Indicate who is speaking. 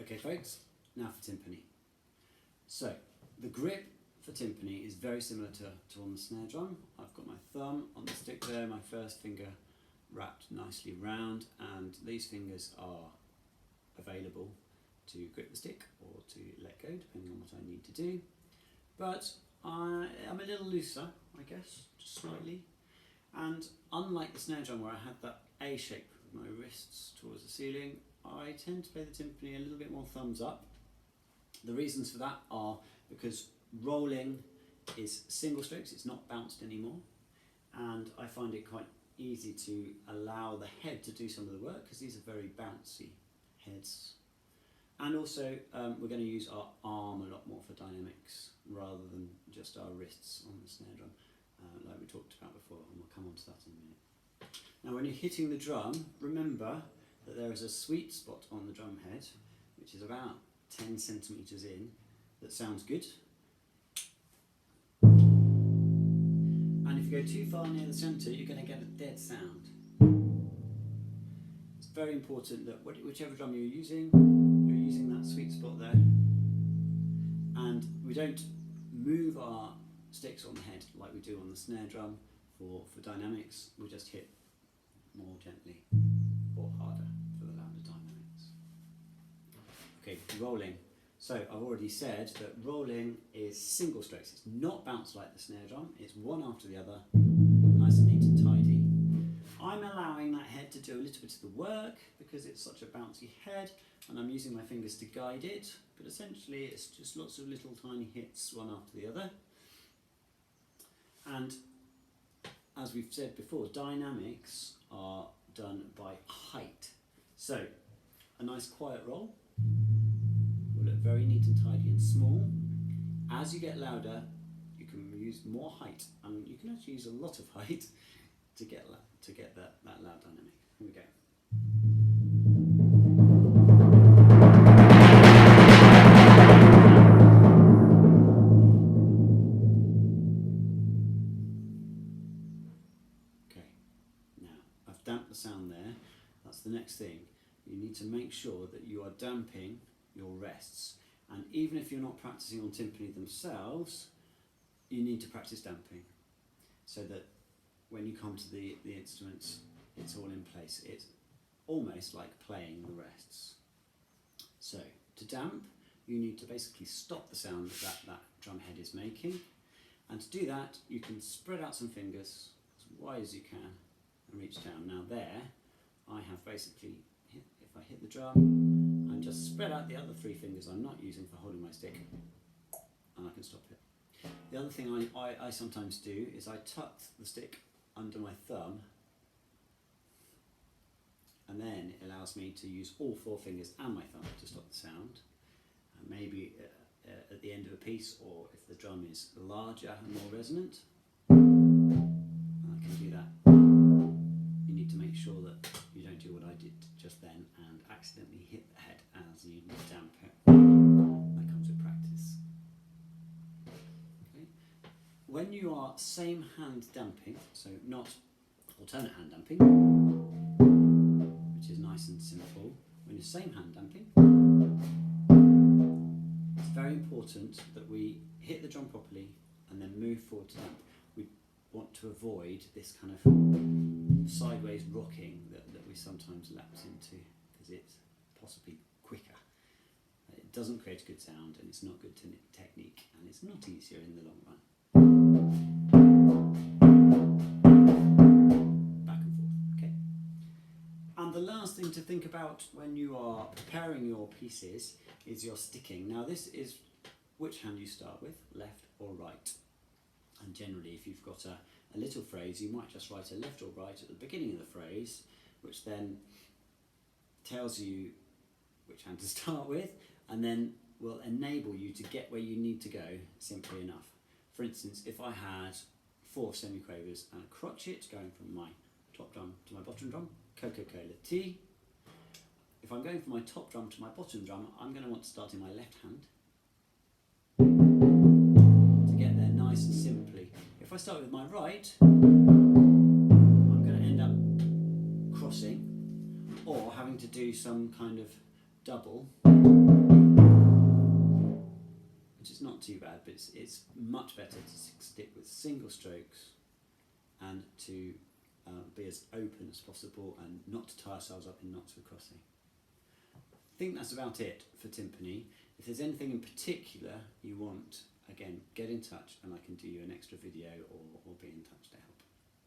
Speaker 1: Okay folks, now for timpani. So the grip for timpani is very similar to on the snare drum. I've got my thumb on the stick there, my first finger wrapped nicely round, and these fingers are available to grip the stick or to let go depending on what I need to do. But I'm a little looser, I guess, just slightly. And unlike the snare drum where I had that A shape with my wrists towards the ceiling, I tend to play the timpani a little bit more thumbs up. The reasons for that are because rolling is single strokes, it's not bounced anymore, and I find it quite easy to allow the head to do some of the work because these are very bouncy heads. And also we're going to use our arm a lot more for dynamics rather than just our wrists on the snare drum, like we talked about before, and we'll come on to that in a minute. Now when you're hitting the drum, remember that there is a sweet spot on the drum head, which is about 10 centimetres in, that sounds good. And if you go too far near the centre, you're going to get a dead sound. It's very important that whichever drum you're using that sweet spot there. And we don't move our sticks on the head like we do on the snare drum for dynamics. We just hit more gently or harder for the louder dynamics. Okay, rolling. So I've already said that rolling is single strokes. It's not bounced like the snare drum. It's one after the other, nice and neat and tidy. I'm allowing that head to do a little bit of the work because it's such a bouncy head, and I'm using my fingers to guide it, but essentially it's just lots of little tiny hits one after the other. And as we've said before, dynamics are done by height. So a nice quiet roll will look very neat and tidy and small. As you get louder, you can use more height, and you can actually use a lot of height to get that loud dynamic. Here we go. Okay, now I've damped the sound there. That's the next thing. You need to make sure that you are damping your rests, and even if you're not practicing on timpani themselves, you need to practice damping so that when you come to the instruments, it's all in place. It's almost like playing the rests. So to damp, you need to basically stop the sound that drum head is making, and to do that you can spread out some fingers as wide as you can and reach down. Now there I have basically, if I hit the drum, and just spread out the other three fingers I'm not using for holding my stick, and I can stop it. The other thing I sometimes do is I tuck the stick under my thumb, and then it allows me to use all four fingers and my thumb to stop the sound. Maybe at the end of a piece, or if the drum is larger and more resonant, I can do that. You need to make sure that you don't do what I did just then and accidentally hit the head as you damp it. That comes with practice. Okay. When you are same hand damping, so not alternate hand damping, which is nice and simple, when you're same hand damping, it's very important that we hit the drum properly and then move forward to damp. We want to avoid this kind of sideways rocking that we sometimes lapse into, because it's possibly quicker. It doesn't create a good sound, and it's not good technique, and it's not easier in the long run. Back and forth, okay? And the last thing to think about when you are preparing your pieces is your sticking. Now this is which hand you start with, left or right. And generally if you've got a little phrase, you might just write a left or right at the beginning of the phrase, which then tells you which hand to start with, and then will enable you to get where you need to go simply enough. For instance, if I had 4 semiquavers and a crotchet going from my top drum to my bottom drum, Coca-Cola tea. If I'm going from my top drum to my bottom drum, I'm going to want to start in my left hand to get there nice and simply. If I start with my right, I'm going to end up crossing or having to do some kind of double is not too bad, but it's much better to stick with single strokes and to be as open as possible and not to tie ourselves up in knots with crossing. I think that's about it for timpani. If there's anything in particular you want, again, get in touch and I can do you an extra video or be in touch to help.